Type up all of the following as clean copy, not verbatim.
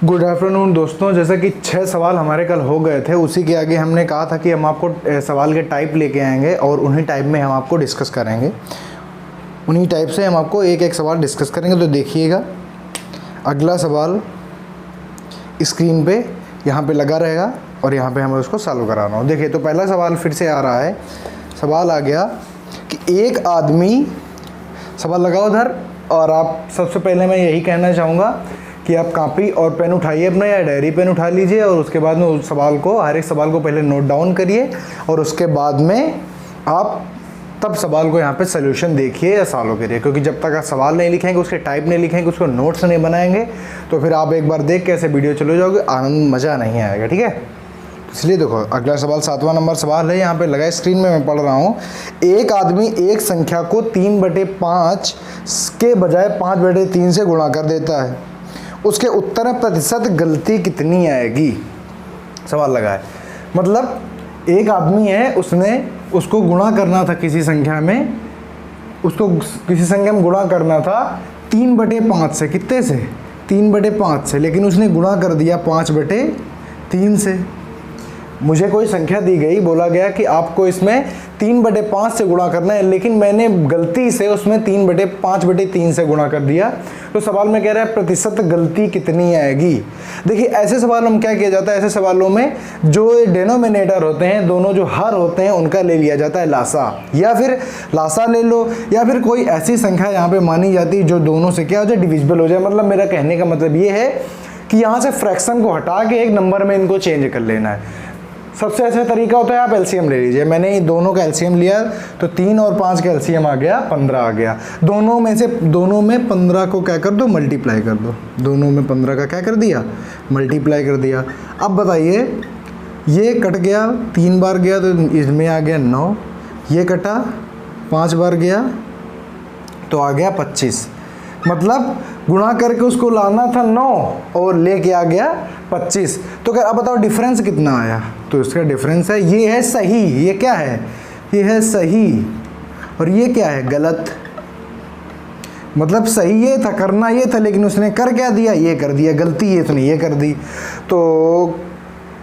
Good afternoon दोस्तों। जैसा कि 6 सवाल हमारे कल हो गए थे, उसी के आगे हमने कहा था कि हम आपको सवाल के टाइप लेके आएंगे और उन्हीं टाइप में हम आपको डिस्कस करेंगे। उन्हीं टाइप से हम आपको एक एक सवाल डिस्कस करेंगे। तो देखिएगा, अगला सवाल स्क्रीन पे यहाँ पे लगा रहेगा और यहाँ पे हमें उसको सॉल्व कराना हो। देखिए, तो पहला सवाल फिर से आ रहा है। सवाल आ गया कि एक आदमी, सवाल लगा उधर, और आप सबसे पहले मैं यही कहना चाहूँगा कि आप कॉपी और पेन उठाइए अपना, या डायरी पेन उठा लीजिए और उसके बाद में उस सवाल को, हर एक सवाल को पहले नोट डाउन करिए और उसके बाद में आप तब सवाल को यहाँ पे सोल्यूशन देखिए या सॉल्व करिए। क्योंकि जब तक आप सवाल नहीं लिखेंगे, उसके टाइप नहीं लिखेंगे, उसको नोट्स नहीं बनाएंगे, तो फिर आप एक बार देख के ऐसे वीडियो चले जाओगे, आनंद मज़ा नहीं आएगा। ठीक है, इसलिए देखो अगला सवाल 7वां नंबर सवाल है, यहाँ पे लगा स्क्रीन में, मैं पढ़ रहा हूँ। एक आदमी एक संख्या को 3/5 के बजाय 5/3 से गुणा कर देता है, उसके उत्तर में प्रतिशत गलती कितनी आएगी? सवाल लगा है, मतलब एक आदमी है, उसको गुणा करना था किसी संख्या में, उसको किसी संख्या में गुणा करना था 3/5 से। कितने से? 3/5 से, लेकिन उसने गुणा कर दिया 5/3 से। मुझे कोई संख्या दी गई, बोला गया कि आपको इसमें 3/5 से गुणा करना है, लेकिन मैंने गलती से उसमें 5/3 से गुणा कर दिया। तो सवाल में कह रहा है प्रतिशत गलती कितनी आएगी। देखिए, ऐसे सवालों में क्या किया जाता है, ऐसे सवालों में जो डिनोमिनेटर होते हैं, दोनों जो हर होते हैं, उनका ले लिया जाता है लासा, या फिर लासा ले लो, या फिर कोई ऐसी संख्या यहाँ पे मानी जाती है जो दोनों से क्या हो जाए, डिविजिबल हो जाए। मतलब मेरा कहने का मतलब ये है कि यहाँ से फ्रैक्शन को हटा के एक नंबर में इनको चेंज कर लेना है। सबसे अच्छा तरीका होता है आप एलसीएम ले लीजिए। मैंने दोनों का एलसीएम लिया तो 3 और 5 का एलसीएम आ गया 15 आ गया। दोनों में 15 को क्या कर दो, मल्टीप्लाई कर दो। दोनों में 15 का क्या कर दिया, मल्टीप्लाई कर दिया। अब बताइए, ये कट गया, 3 बार गया तो इसमें आ गया 9, ये कटा 5 बार गया तो आ गया 25। मतलब गुणा करके उसको लाना था 9 और लेके आ गया 25। तो क्या, अब बताओ डिफरेंस कितना आया? तो इसका डिफरेंस है, ये है सही, ये क्या है, ये है सही, और ये क्या है, गलत। मतलब सही ये था, करना ये था, लेकिन उसने कर क्या दिया, ये कर दिया। गलती है उसने ये कर दी। तो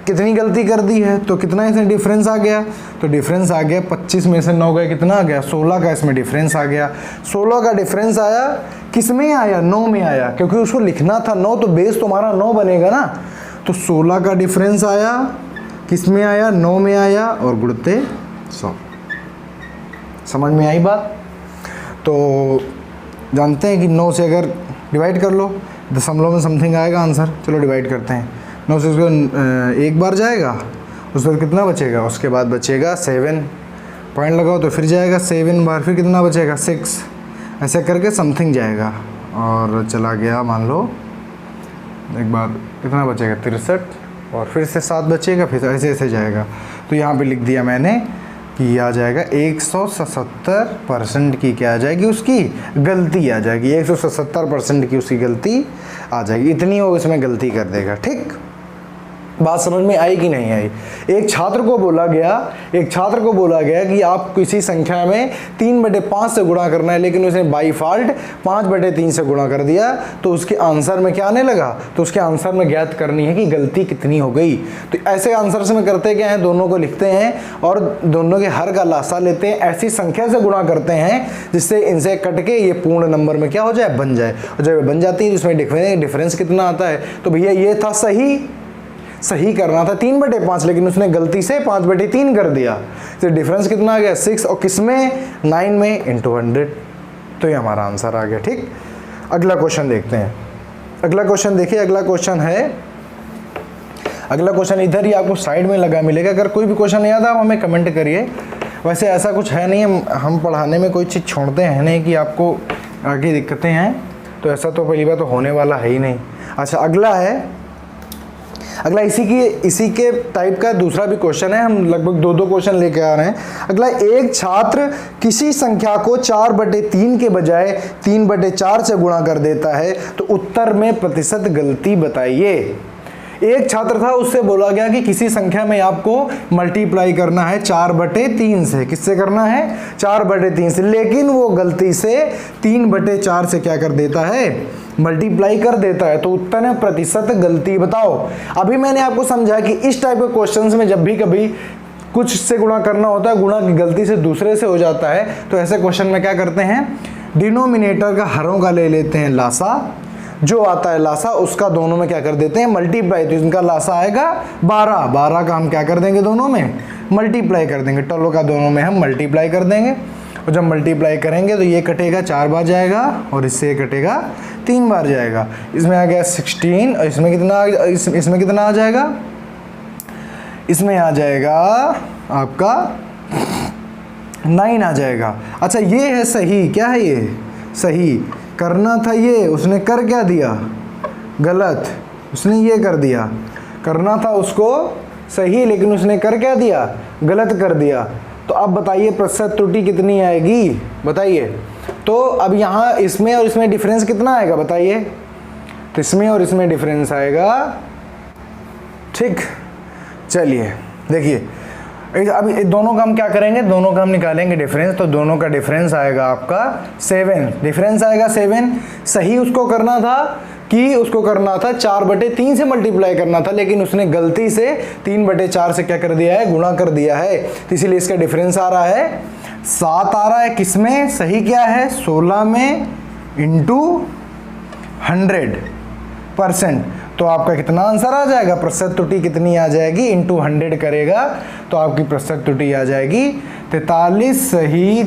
कितनी गलती कर दी है, तो कितना इसमें डिफरेंस आ गया? तो डिफरेंस आ गया 25 में से 9 गए, कितना आ गया, 16 का इसमें डिफरेंस आ गया। 16 का डिफरेंस आया, किस में आया, 9 में आया, क्योंकि उसको लिखना था 9, तो बेस तुम्हारा 9 बनेगा ना। तो 16 का डिफरेंस आया, किस में आया, 9 में आया, और गुणते 100। समझ में आई बात? तो जानते हैं कि 9 से अगर डिवाइड कर लो, दशमलव में समथिंग आएगा आंसर। चलो डिवाइड करते हैं। 9 से उसको एक बार जाएगा, उसके बाद कितना बचेगा, उसके बाद बचेगा 7, पॉइंट लगाओ तो फिर जाएगा 7 बार, फिर कितना बचेगा 6, ऐसे करके समथिंग जाएगा और चला गया। मान लो एक बार कितना बचेगा 63, और फिर से 7 बचेगा, फिर ऐसे ऐसे जाएगा। तो यहाँ पे लिख दिया मैंने कि आ जाएगा 177% की क्या आ जाएगी, उसकी गलती आ जाएगी। 177% की उसकी गलती आ जाएगी। इतनी हो इसमें गलती कर देगा। ठीक, बात समझ में आई कि नहीं आई? एक छात्र को बोला गया कि आप किसी संख्या में 3/5 से गुणा करना है, लेकिन उसने बाई फॉल्ट 5/3 से गुणा कर दिया। तो उसके आंसर में क्या आने लगा, तो उसके आंसर में ज्ञात करनी है कि गलती कितनी हो गई। तो ऐसे आंसर से में करते क्या है, दोनों को लिखते हैं और दोनों के हर का लासा लेते हैं, ऐसी संख्या से गुणा करते हैं जिससे इनसे कट के ये पूर्ण नंबर में क्या हो जाए, बन जाए। और जब बन जाती है, जिसमें डिफरेंस कितना आता है, तो भैया ये था सही करना था 3/5, लेकिन उसने गलती से 5/3 कर दिया। तो डिफरेंस कितना आ गया, 6, और किस में, 9 में इंटू 100। तो ये हमारा आंसर आ गया। ठीक, अगला क्वेश्चन देखते हैं। अगला क्वेश्चन देखिए, अगला क्वेश्चन इधर ही आपको साइड में लगा मिलेगा। अगर कोई भी क्वेश्चन याद है आप हमें कमेंट करिए। वैसे ऐसा कुछ है नहीं, हम पढ़ाने में कोई चीज़ छोड़ते हैं नहीं कि आपको आगे दिक्कतें हैं, तो ऐसा तो पहली बार तो होने वाला है ही नहीं। अच्छा, अगला इसी के टाइप का दूसरा भी क्वेश्चन है। हम लगभग 2 क्वेश्चन लेके आ रहे हैं। अगला, एक छात्र किसी संख्या को 4/3 के बजाय 3/4 से गुणा कर देता है, तो उत्तर में प्रतिशत गलती बताइए। एक छात्र था, उससे बोला गया कि किसी संख्या में आपको मल्टीप्लाई करना है 4/3 से। किससे करना है? 4/3 से। लेकिन वो गलती से 3/4 से क्या कर देता है? मल्टीप्लाई कर देता है। तो उत्तर है प्रतिशत गलती। बताओ, अभी मैंने आपको समझा कि इस टाइप के क्वेश्चंस में जब भी कभी कुछ से गुणा करना होता है, गुणा की गलती से दूसरे से हो जाता है, तो ऐसे क्वेश्चन में क्या करते हैं? डिनोमिनेटर का हरों का ले लेते हैं लासा, जो आता है लासा उसका दोनों में क्या कर देते हैं? मल्टीप्लाई। तो इनका लासा आएगा 12, 12 का हम क्या कर देंगे? दोनों में मल्टीप्लाई कर देंगे। टोलो का दोनों में हम मल्टीप्लाई कर देंगे, और जब मल्टीप्लाई करेंगे तो ये कटेगा 4 बार जाएगा, और इससे ये कटेगा 3 बार जाएगा। इसमें आ गया 16, और इसमें कितना आ जाएगा? इसमें आ जाएगा आपका 9 आ जाएगा। अच्छा, ये है सही। क्या है ये? सही। करना था ये, उसने कर क्या दिया? गलत। उसने ये कर दिया। करना था उसको सही, लेकिन उसने कर क्या दिया? गलत कर दिया। तो अब बताइए प्रतिशत त्रुटि कितनी आएगी? बताइए। तो अब यहाँ इसमें और इसमें डिफरेंस कितना आएगा? बताइए। तो इसमें और इसमें डिफरेंस आएगा। ठीक, चलिए देखिए, अब दोनों का हम क्या करेंगे? दोनों का हम निकालेंगे डिफरेंस। तो दोनों का डिफरेंस आएगा आपका 7। डिफरेंस आएगा 7। सही उसको करना था कि उसको करना था 4/3 से मल्टीप्लाई करना था, लेकिन उसने गलती से 3/4 से क्या कर दिया है? गुणा कर दिया है। तो इसीलिए इसका डिफरेंस आ रहा है 7 आ रहा है। किसमें? सही क्या है? 16 में इंटू 100%। तो आपका कितना आंसर आ जाएगा? प्रतिशत त्रुटि कितनी आ जाएगी? इंटू 100 करेगा तो आपकी प्रतिशत त्रुटि आ जाएगी 43 सही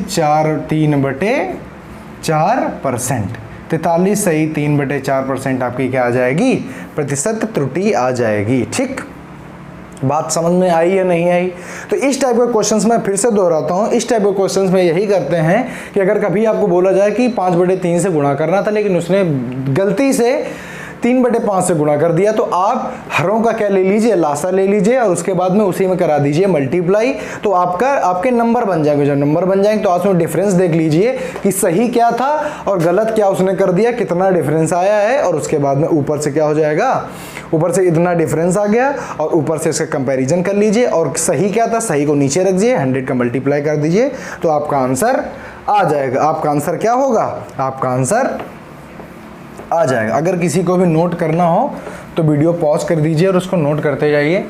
3/4%। 43 सही 3/4% आपकी क्या आ जाएगी? प्रतिशत त्रुटि आ जाएगी। ठीक, बात समझ में आई या नहीं आई? तो इस टाइप के क्वेश्चंस में फिर से दोहराता हूँ, इस टाइप के क्वेश्चंस में यही करते हैं कि अगर कभी आपको बोला जाए कि 5/3 से गुणा करना था, लेकिन उसने गलती से 3/5 से गुणा कर दिया, तो आप हरों का क्या ले लीजिए? लासा ले लीजिए, और उसके बाद में उसी में करा दीजिए मल्टीप्लाई। तो आपके नंबर बन जाएंगे। जब नंबर बन जाएंगे तो आप उसमें डिफरेंस देख लीजिए कि सही क्या था और गलत क्या उसने कर दिया, कितना डिफरेंस आया है, और उसके बाद में ऊपर से क्या हो जाएगा? ऊपर से इतना डिफरेंस आ गया, और ऊपर से इसका कंपैरिजन कर लीजिए, और सही क्या था? सही को नीचे रख दीजिए, 100 का मल्टीप्लाई कर दीजिए, तो आपका आंसर आ जाएगा। आपका आंसर क्या होगा? आपका आंसर आ जाएगा। अगर किसी को भी नोट करना हो तो वीडियो पॉज कर दीजिए और उसको नोट करते जाइए।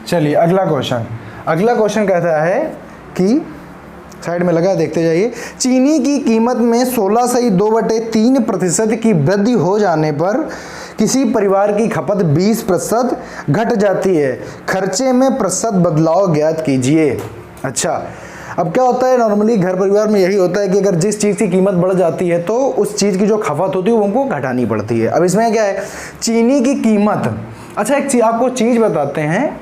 चलिए अगला क्वेश्चन कहता है कि साइड में लगा, देखते जाइए। चीनी की कीमत में 16 सही 2/3% की वृद्धि हो जाने पर किसी परिवार की खपत 20% घट जाती है। खर्चे में प्रतिशत बदलाव ज्ञात कीजिए। अच्छा, अब क्या होता है? नॉर्मली घर परिवार में यही होता है कि अगर जिस चीज़ की कीमत बढ़ जाती है तो उस चीज़ की जो खपत होती है वो उनको घटानी पड़ती है। अब इसमें क्या है? चीनी की कीमत। अच्छा, एक चीज आपको चीज़ बताते हैं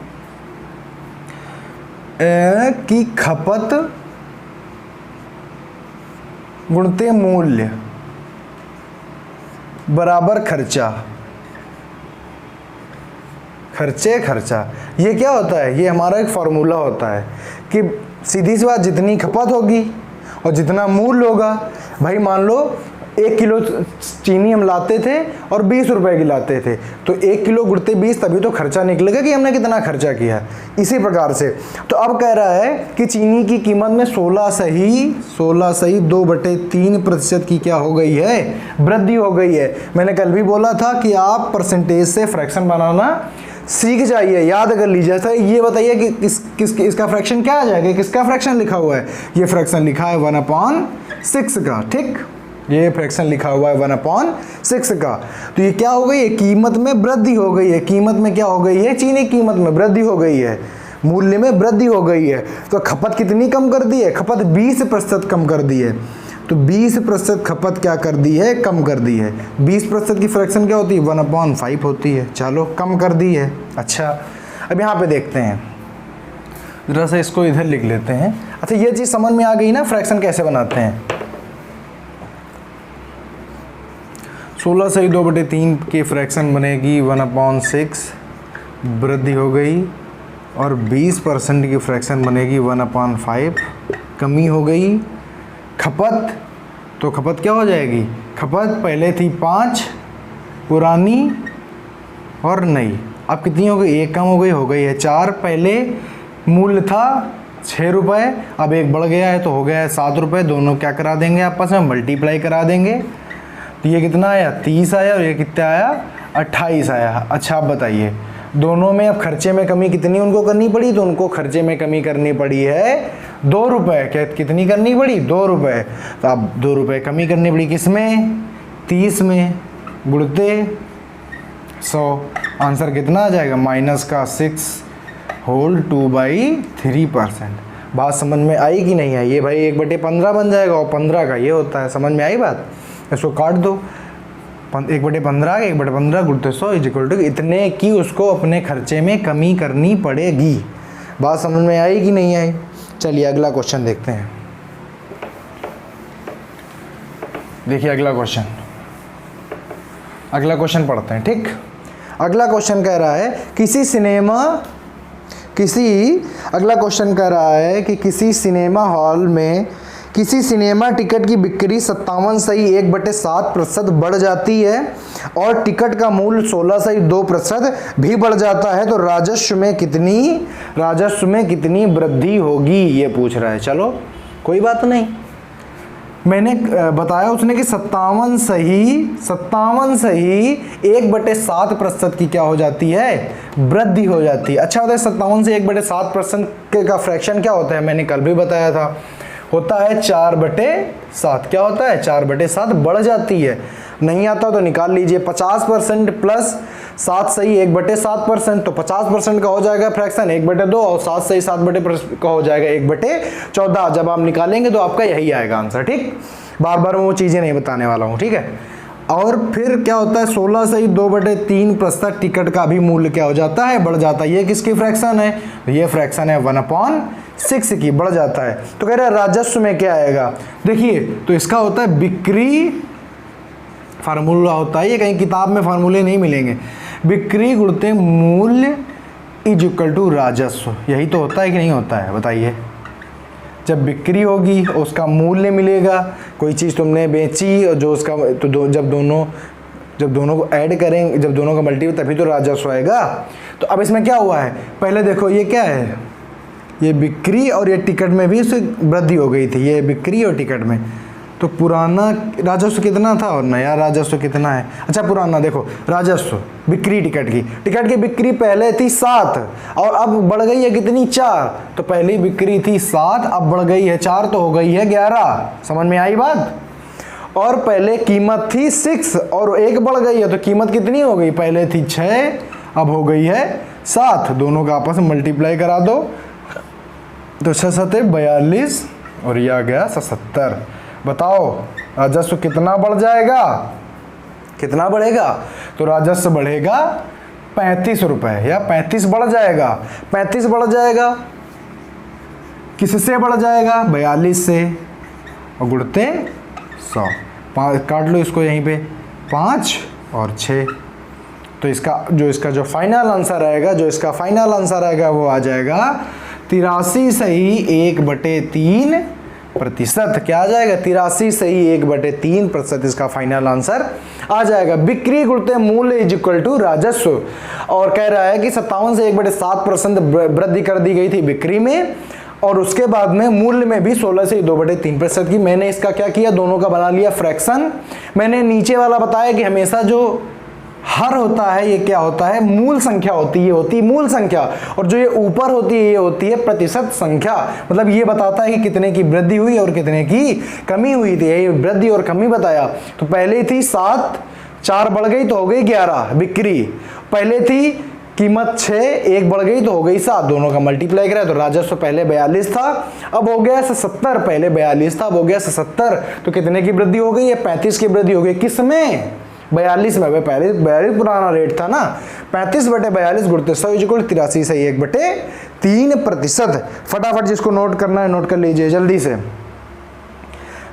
कि खपत गुणते मूल्य बराबर खर्चा। खर्चा ये क्या होता है? ये हमारा एक फॉर्मूला होता है कि सीधी सी बात, जितनी खपत होगी और जितना मूल्य होगा। भाई मान लो 1 किलो चीनी हम लाते थे और 20 रुपए की लाते थे, तो 1 किलो गुणते 20, तभी तो खर्चा निकलेगा कि हमने कितना खर्चा किया। इसी प्रकार से तो अब कह रहा है कि चीनी की कीमत में 16 सही 2/3% की क्या हो गई है? वृद्धि हो गई है। मैंने कल भी बोला था कि आप परसेंटेज से फ्रैक्शन बनाना सीख जाइए, याद कर लीजिए। ऐसा ये बताइए कि इसका फ्रैक्शन क्या आ जाएगा? किसका फ्रैक्शन लिखा हुआ है? ये फ्रैक्शन लिखा है 1/6 का। ठीक, ये फ्रैक्शन लिखा हुआ है 1/6 का। तो ये क्या हो गई है? कीमत में वृद्धि हो गई है। कीमत में क्या हो गई है? चीनी कीमत में वृद्धि हो गई है, मूल्य में वृद्धि हो गई है। तो खपत कितनी कम कर दी है? खपत 20% कम कर दी है। तो 20% खपत क्या कर दी है? कम कर दी है। 20% की फ्रैक्शन क्या होती है? 1/5 होती है। चलो, कम कर दी है। अच्छा, अब यहाँ पे देखते हैं, जरा सा इसको इधर लिख लेते हैं। अच्छा, ये चीज़ समझ में आ गई ना, फ्रैक्शन कैसे बनाते हैं। 16 सही 2/3 की फ्रैक्शन बनेगी 1/6, वृद्धि हो गई, और 20% की फ्रैक्शन बनेगी 1/5, कमी हो गई। खपत, तो खपत क्या हो जाएगी? खपत पहले थी 5, पुरानी और नई। अब कितनी हो गई, एक कम हो गई है 4। पहले मूल्य था 6 रुपये, अब एक बढ़ गया है तो हो गया है 7 रुपये। दोनों क्या करा देंगे आपस में, मल्टीप्लाई करा देंगे। तो ये कितना आया, 30 आया, और ये कितना आया, 28 आया। अच्छा आप बताइए, दोनों में अब खर्चे में कमी कितनी उनको करनी पड़ी, तो उनको खर्चे में कमी करनी पड़ी है 2 रुपये। क्या कितनी करनी पड़ी, 2 रुपये। तो अब 2 रुपये कमी करनी पड़ी किसमें, 30 में, गुणते 100। आंसर कितना आ जाएगा, माइनस का 6 होल 2/3%। बात समझ में आई कि नहीं आई, ये भाई 1/15 बन जाएगा, और 15 का ये होता है। समझ में आई बात, इसको काट दो, 1/15 1/15 गुणते 100 इज इक्वल टू इतने की उसको अपने खर्चे में कमी करनी पड़ेगी। बात समझ में आई कि नहीं आई। चलिए अगला क्वेश्चन देखते हैं। देखिए अगला क्वेश्चन पढ़ते हैं, ठीक। अगला क्वेश्चन कह रहा है अगला क्वेश्चन कह रहा है कि किसी सिनेमा हॉल में किसी सिनेमा टिकट की बिक्री 57.7% बढ़ जाती है और टिकट का मूल्य 16.2% भी बढ़ जाता है, तो राजस्व में कितनी वृद्धि होगी, ये पूछ रहा है। चलो कोई बात नहीं, मैंने बताया उसने कि 57 सही 1/7% की क्या हो जाती है, वृद्धि हो जाती है। अच्छा होता है 57 से 1/7% का फ्रैक्शन क्या होता है, मैंने कल भी बताया था, होता है 4/7। क्या होता है, 4/7 बढ़ जाती है। नहीं आता तो निकाल लीजिए, 50% प्लस 7 सही 1/7%, तो 50% का हो जाएगा फ्रैक्शन 1/2, और 7 सही 7 का हो जाएगा 1/14। जब आप निकालेंगे तो आपका यही आएगा आंसर, ठीक। बार बार मैं वो चीज़ें नहीं बताने वाला हूँ, ठीक है। और फिर क्या होता है, 16 सही 2/3% टिकट का भी मूल्य क्या हो जाता है, बढ़ जाता है। ये किसकी फ्रैक्शन है, ये फ्रैक्शन है 1/6 की, बढ़ जाता है। तो कह रहे हैं राजस्व में क्या आएगा, देखिए तो इसका होता है बिक्री, फार्मूला होता है ये, कहीं किताब में फार्मूले नहीं मिलेंगे। बिक्री गुणते मूल्य इज इक्वल टू राजस्व, यही तो होता है कि नहीं होता है, बताइए। जब बिक्री होगी उसका मूल्य मिलेगा, कोई चीज़ तुमने बेची और जो उसका तो जब दोनों को ऐड करेंगे, जब दोनों का मल्टीपल, तभी तो राजस्व आएगा। तो अब इसमें क्या हुआ है, पहले देखो ये क्या है, ये बिक्री, और ये टिकट में भी उससे वृद्धि हो गई थी, ये बिक्री और टिकट में। तो पुराना राजस्व कितना था और नया राजस्व कितना है। अच्छा पुराना देखो, राजस्व बिक्री टिकट की बिक्री पहले थी 7 और अब बढ़ गई है कितनी, 4। तो पहली बिक्री थी 7, अब बढ़ गई है 4, तो हो गई है 11। समझ में आई बात। और पहले कीमत थी 6 और 1 बढ़ गई है, तो कीमत कितनी हो गई, पहले थी 6 अब हो गई है 7। दोनों का आपस में मल्टीप्लाई करा दो, तो 6 7 42 और यह आ गया 77। बताओ राजस्व कितना बढ़ जाएगा, कितना बढ़ेगा, तो राजस्व बढ़ेगा 35 रुपये, या 35 बढ़ जाएगा। 35 बढ़ जाएगा, किससे बढ़ जाएगा, 42 से, और गुणते 100। काट लो इसको यहीं पे, 5 और 6। तो इसका जो फाइनल आंसर आएगा, वो आ जाएगा 83 सही 1/3%। क्या आ जाएगा, 83 सही 1/3% इसका फाइनल आंसर आ जाएगा। बिक्री गुणते मूल्य इज इक्वल टू राजस्व, और कह रहा है कि 57 से 1/7% वृद्धि कर दी गई थी बिक्री में, और उसके बाद में मूल्य में भी 16 से 2/3% की। मैंने इसका क्या किया, दोनों का बना लिया फ्रैक्शन। मैंने नीचे वाला बताया कि हमेशा जो हर होता है ये क्या होता है, मूल संख्या होती है, ये होती है मूल संख्या, और जो ये ऊपर होती है ये होती है प्रतिशत संख्या। मतलब ये बताता है कि कितने की वृद्धि हुई और कितने की कमी हुई थी, ये वृद्धि और कमी बताया। तो पहले थी 7, 4 बढ़ गई तो हो गई 11 बिक्री, पहले थी कीमत 6, 1 बढ़ गई तो हो गई 7, दोनों का मल्टीप्लाई करा तो राजस्व पहले 42 था अब हो गया 77, पहले 42 था अब हो गया 77। तो कितने की वृद्धि हो गई है, 35 की वृद्धि हो गई। किसमें, 42 में। पहले 42 पुराना रेट था ना, 35/42 गुणते 100 इक्वल 83 से 1/3%। फटाफट जिसको नोट करना है नोट कर लीजिए जल्दी से,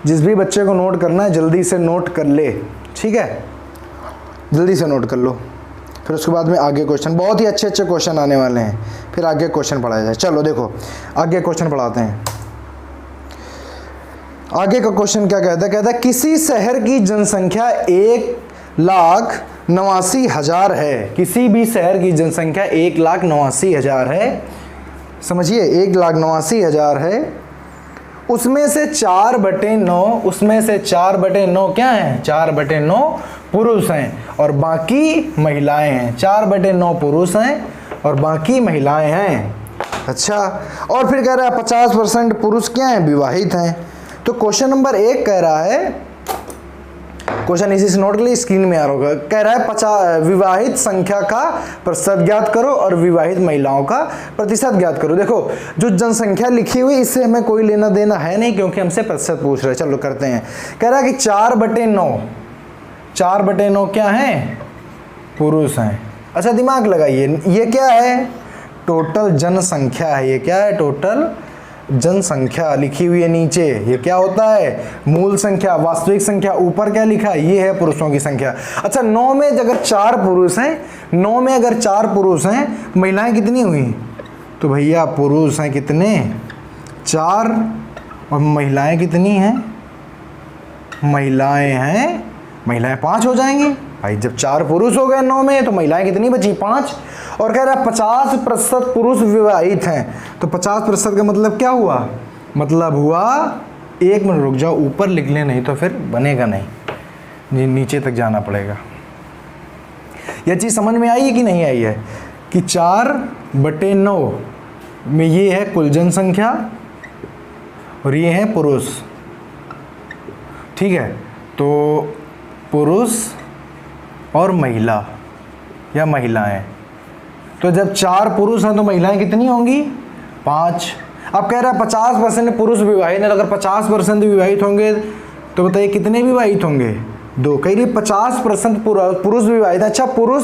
जिस भी बच्चे को नोट करना है जल्दी से नोट कर ले, ठीक है, जल्दी से नोट कर लो। फिर उसके बाद में आगे क्वेश्चन, बहुत ही अच्छे अच्छे क्वेश्चन आने वाले हैं, फिर आगे क्वेश्चन पढ़ाया जाए। चलो देखो आगे क्वेश्चन पढ़ाते हैं। आगे का क्वेश्चन क्या कहता है, किसी शहर की जनसंख्या 1 लाख 1,89,000 है, किसी भी शहर की जनसंख्या 1,89,000 है, समझिए 1,89,000 है, उसमें से 4/9, उसमें से 4/9 क्या है, 4/9 पुरुष हैं और बाकी महिलाएं हैं, 4/9 पुरुष हैं और बाकी महिलाएं हैं। अच्छा, और फिर कह रहा है 50% पुरुष क्या हैं, विवाहित हैं। तो क्वेश्चन नंबर 1 कह रहा है, क्वेश्चन इसी से नोट के लिए स्क्रीन में आ रहा होगा, कह रहा है 50 विवाहित संख्या का प्रतिशत ज्ञात करो और विवाहित महिलाओं का प्रतिशत ज्ञात करो। देखो जो जनसंख्या लिखी हुई इससे हमें कोई लेना देना है नहीं, क्योंकि हमसे प्रतिशत पूछ रहे हैं। चलो करते हैं। कह रहा है कि 4/9, 4/9 क्या है, पुरुष हैं। अच्छा दिमाग लगाइए, ये क्या है, टोटल जनसंख्या है। ये क्या है, टोटल जनसंख्या लिखी हुई है नीचे। ये क्या होता है, मूल संख्या, वास्तविक संख्या। ऊपर क्या लिखा है, ये है पुरुषों की संख्या। अच्छा 9 में अगर 4 पुरुष हैं, 9 में अगर 4 पुरुष हैं, महिलाएं कितनी हुई, तो भैया पुरुष हैं कितने, 4 और महिलाएं कितनी हैं, महिलाएं हैं, महिलाएं 5 हो जाएंगी भाई। जब 4 पुरुष हो गए 9 में, तो महिलाएं कितनी बची, 5। और कह रहा है 50% पुरुष विवाहित हैं। तो 50% का मतलब क्या हुआ, मतलब हुआ, 1 मिनट रुक जाओ, ऊपर लिख ले नहीं तो फिर बनेगा नहीं, नीचे तक जाना पड़ेगा। यह चीज़ समझ में आई है कि नहीं आई है, कि 4/9 में ये है कुल जनसंख्या और ये है पुरुष, ठीक है। तो पुरुष और महिला या महिलाएं, तो जब 4 पुरुष हैं तो महिलाएं कितनी होंगी, 5। अब कह रहा है 50% पुरुष विवाहित हैं, अगर 50% विवाहित होंगे तो बताइए कितने विवाहित होंगे, 2। कह रही 50% पुरुष विवाहित हैं। अच्छा पुरुष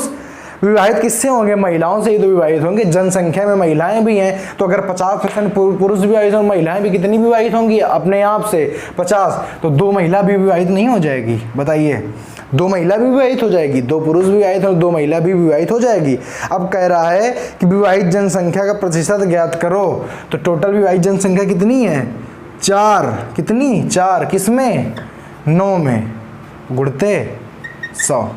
विवाहित किससे होंगे, महिलाओं से ही तो विवाहित होंगे, जनसंख्या में महिलाएं भी हैं। तो अगर 50% पुरुष विवाहित और महिलाएं भी कितनी विवाहित होंगी, अपने आप से 50, तो 2 महिला भी विवाहित नहीं हो जाएगी, बताइए, 2 महिला भी विवाहित हो जाएगी, 2 पुरुष विवाहित और 2 महिला भी विवाहित हो जाएगी। अब कह रहा है कि विवाहित जनसंख्या का प्रतिशत ज्ञात करो। तो टोटल विवाहित जनसंख्या कितनी है, 4, कितनी, 4 किसमें, 9 में, गुणते 100।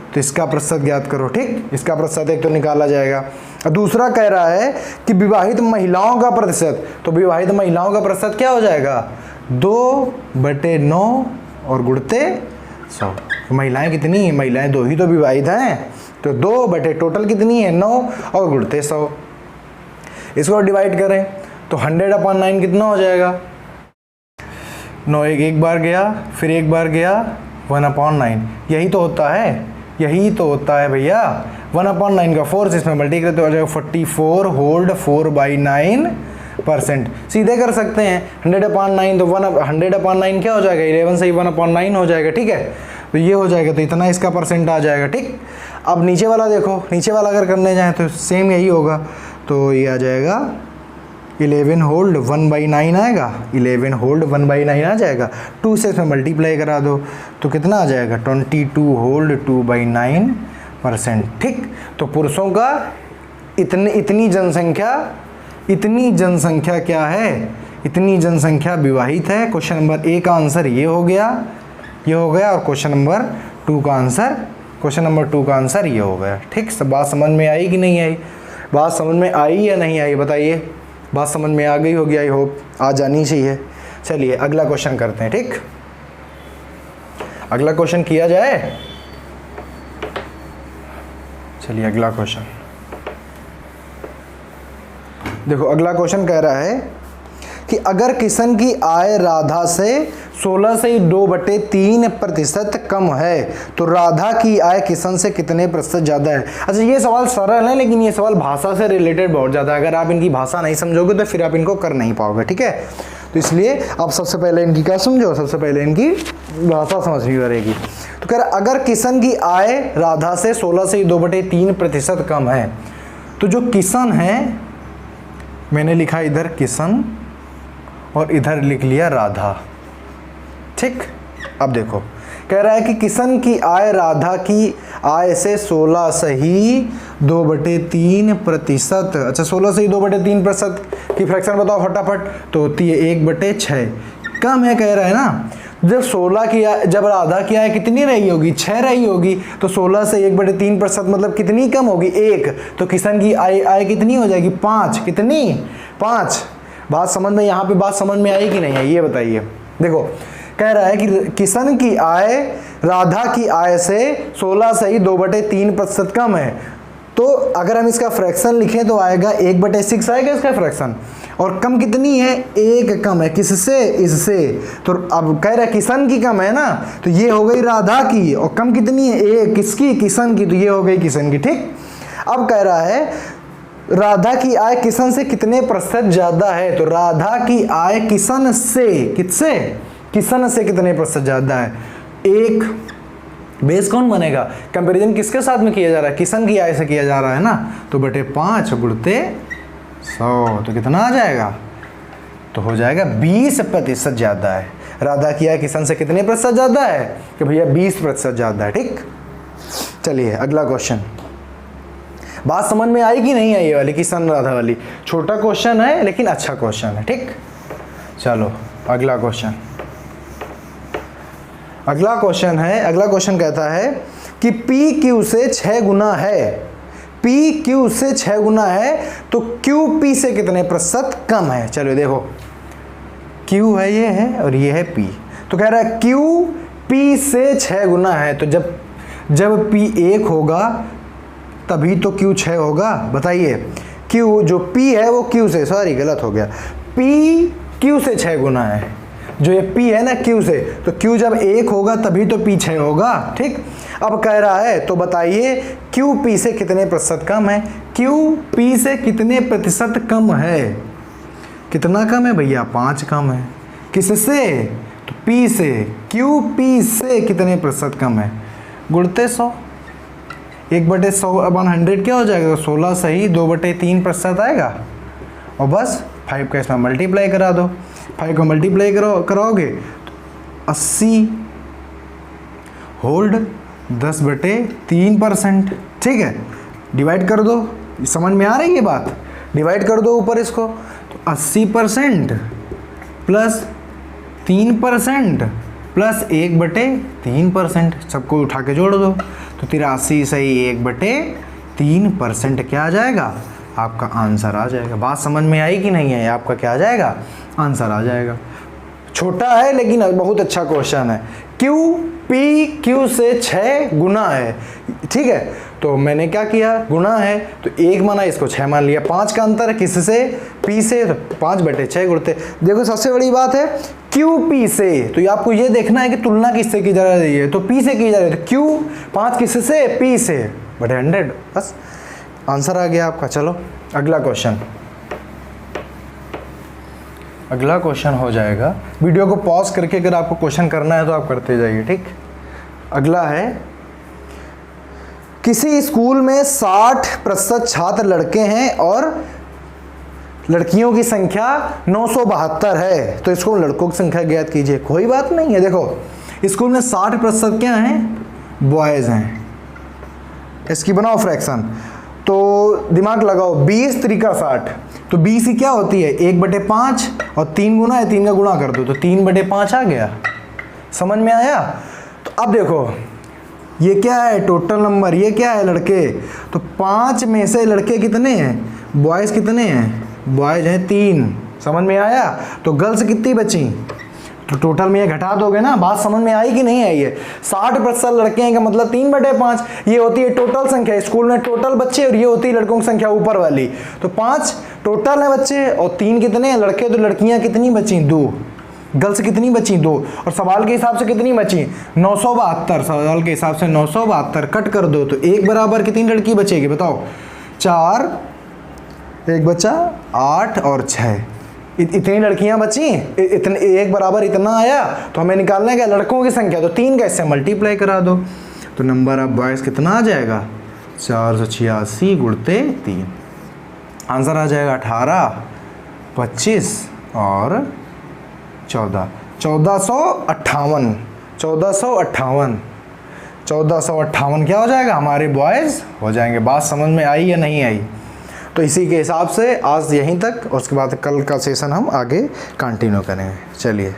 तो इसका प्रतिशत ज्ञात करो, ठीक। इसका प्रतिशत एक तो निकाला जाएगा। और दूसरा कह रहा है कि विवाहित महिलाओं का प्रतिशत, तो विवाहित महिलाओं का प्रतिशत क्या हो जाएगा, 2/9 और गुणते 100। महिलाएं कितनी हैं, महिलाएं 2 ही तो विवाहित हैं, तो 2 टोटल कितनी है, 9 और गुणते 100। इसको डिवाइड करें तो 100/9 कितना हो जाएगा, 9 एक बार गया, फिर एक बार गया, 1/9। यही तो होता है, यही तो होता है भैया। 1/9 का 4 से इसमें मल्टी करते हो जाएगा 44 होल्ड 4/9%। सीधे कर सकते हैं 100/9, तो 100/9 क्या हो जाएगा, 11 से ही 1/9 हो जाएगा, ठीक है। तो ये हो जाएगा, तो इतना इसका परसेंट आ जाएगा, ठीक। अब नीचे वाला देखो, नीचे वाला अगर करने जाएँ तो सेम यही होगा। तो ये आ जाएगा 11 होल्ड 1/9 आएगा, 11 होल्ड 1/9 आ जाएगा। 2 से इसमें मल्टीप्लाई करा दो तो कितना आ जाएगा, 22 होल्ड 2/9%, ठीक। तो पुरुषों का इतनी जनसंख्या क्या है, इतनी जनसंख्या विवाहित है। क्वेश्चन नंबर 1 का आंसर ये हो गया, ये हो गया, और क्वेश्चन नंबर 2 का आंसर ये हो गया, ठीक। सब बात समझ में आई कि नहीं आई, बात समझ में आई या नहीं आई, बताइए। बात समझ में आ गई होगी, आई होप आ जानी चाहिए। चलिए अगला क्वेश्चन करते हैं, ठीक। अगला क्वेश्चन किया जाए, चलिए अगला क्वेश्चन देखो। अगला क्वेश्चन कह रहा है कि अगर किशन की आय राधा से 16 से 2/3% कम है तो राधा की आय किशन से कितने प्रतिशत ज़्यादा है। अच्छा ये सवाल सरल है, लेकिन ये सवाल भाषा से रिलेटेड बहुत ज़्यादा है। अगर आप इनकी भाषा नहीं समझोगे तो फिर आप इनको कर नहीं पाओगे, ठीक है। तो इसलिए आप सबसे पहले इनकी क्या समझो, सबसे पहले इनकी भाषा समझनी पड़ेगी। तो कह रहा अगर किशन की आय राधा से 16 से 2/3% कम है, तो जो किशन है, मैंने लिखा इधर किशन और इधर लिख लिया राधा, ठीक। अब देखो कह रहा है कि किशन की आय राधा की आय से 16 से ही 2/3%। अच्छा 16 से ही 2/3% की फ्रैक्शन बताओ फटाफट, तो होती है 1/6। कम है कह रहा है ना, जब 16 की जब राधा की आय कितनी रही होगी, 6 रही होगी, तो 16 से 1/3% मतलब कितनी कम होगी, 1। तो किशन की आय कितनी हो जाएगी, 5। कितनी, 5। बात समझ में, यहाँ पे बात समझ में आई कि नहीं है ये बताइए। देखो कह रहा है कि किशन की आय राधा की आय से 16 से ही 2/3% कम है। तो अगर हम इसका फ्रैक्शन लिखें तो आएगा 1/6 आएगा इसका फ्रैक्शन। और कम कितनी है, 1 कम है, किससे, इससे। तो अब कह रहा है किशन की कम है ना, तो ये हो गई राधा की, और कम कितनी है, 1 किसकी, किशन की, तो ये हो गई किशन की। ठीक, अब कह रहा है राधा की आय किशन से कितने प्रतिशत ज्यादा है। तो राधा की आय किशन से, किससे, किशन से कितने प्रतिशत ज्यादा है। 1 बेस कौन बनेगा, कंपैरिजन किसके साथ में किया जा रहा है, किशन की आय से किया जा रहा है ना, तो बटे 5 गुणते 100, तो कितना आ जाएगा, तो हो जाएगा 20% ज्यादा है। राधा की आय किशन से कितने प्रतिशत ज्यादा है, कि भैया 20% ज्यादा है। ठीक, चलिए अगला क्वेश्चन। बात समझ में आई कि नहीं आई वाली, किशन राधा वाली। छोटा क्वेश्चन है लेकिन अच्छा क्वेश्चन है। ठीक, चलो अगला क्वेश्चन। अगला क्वेश्चन कहता है कि पी क्यू से 6 गुना है, पी क्यू से 6 गुना है, तो क्यू पी से कितने प्रतिशत कम है। चलो देखो, क्यू है, ये है, और ये है पी। तो कह रहा है क्यू पी से 6 गुना है, तो जब पी 1 होगा तभी तो क्यू 6 होगा। बताइए, क्यू जो पी है वो क्यू से, सॉरी गलत हो गया, पी क्यू से 6 गुना है, जो ये P है ना Q से, तो Q जब 1 होगा तभी तो P 6 होगा। ठीक, अब कह रहा है तो बताइए Q P से कितने प्रतिशत कम है, Q P से कितने प्रतिशत कम है। कितना कम है भैया, 5 कम है। किससे, तो P से। Q P से कितने प्रतिशत कम है, गुणते 100, 1/100 क्या हो जाएगा, 16 सही 2/3% आएगा, और बस 5 का इसमें मल्टीप्लाई करा दो। 5 को मल्टीप्लाई कराओगे तो 80 होल्ड 10/3%। ठीक है, डिवाइड कर दो, समझ में आ रही है बात, डिवाइड कर दो ऊपर इसको, तो 80% प्लस 3% प्लस 1/3%, सबको उठा के जोड़ दो, तो 83 सही 1/3% क्या आ जाएगा, आपका आंसर आ जाएगा। बात समझ में आई कि नहीं है, आपका क्या आ जाएगा, आंसर आ जाएगा। छोटा है लेकिन बहुत अच्छा क्वेश्चन है। क्यू पी क्यू से 6 गुना है। ठीक है, तो मैंने क्या किया, गुना है तो 1 माना, इसको 6 मान लिया। 5 का अंतर है किससे, पी से, तो 5/6 गुणते। देखो सबसे बड़ी बात है क्यू पी से, तो आपको ये देखना है कि तुलना किससे की जा रही है, तो पी से की जा रही है, तो क्यू 5 किससे, पी से, बटे 100, बस आंसर आ गया आपका। चलो अगला क्वेश्चन। अगला क्वेश्चन हो जाएगा, वीडियो को पॉज करके अगर आपको क्वेश्चन करना है तो आप करते जाइए। ठीक, अगला है, किसी स्कूल में 60% छात्र लड़के हैं और लड़कियों की संख्या 972 है, तो इसको लड़कों की संख्या ज्ञात कीजिए। कोई बात नहीं है, देखो स्कूल में 60% क्या हैं, बॉयज़ हैं। इसकी बनाओ फ्रैक्शन, तो दिमाग लगाओ, 20 त्रिका 60, तो 20 ही क्या होती है, 1/5, और 3 गुना है, 3 का गुणा कर दो तो 3/5 आ गया। समझ में आया। तो अब देखो ये क्या है, टोटल नंबर, ये क्या है, लड़के, तो 5 में से लड़के कितने हैं, बॉयज़ कितने हैं, बॉयज़ हैं 3। समझ में आया। तो गर्ल्स कितनी बची, तो टोटल में ये घटा दोगे ना। बात समझ में आई कि नहीं आई है। 60% लड़के हैं का मतलब 3/5, ये होती है टोटल संख्या स्कूल में टोटल बच्चे, और ये होती है लड़कों की संख्या ऊपर वाली। तो 5 टोटल है बच्चे, और 3 कितने हैं लड़के, तो लड़कियां कितनी बची, 2। गर्ल्स कितनी बची, 2। और सवाल के हिसाब से कितनी बची, 972। सवाल के हिसाब से 972 कट कर दो तो 1 बराबर कितनी लड़की बचेगी, बताओ, 4, 1 बचा 8 और 6, इतनी लड़कियां बची, इतने 1 बराबर इतना आया। तो हमें निकालना है क्या, लड़कों की संख्या, तो 3 का इससे मल्टीप्लाई करा दो, तो नंबर ऑफ बॉयज़ कितना आ जाएगा, 486 गुणते 3, आंसर आ जाएगा 18, 25 और 14, 1458। 1458 क्या हो जाएगा, हमारे बॉयज़ हो जाएंगे। बात समझ में आई या नहीं आई। तो इसी के हिसाब से आज यहीं तक, और उसके बाद कल का सेशन हम आगे कंटिन्यू करेंगे। चलिए।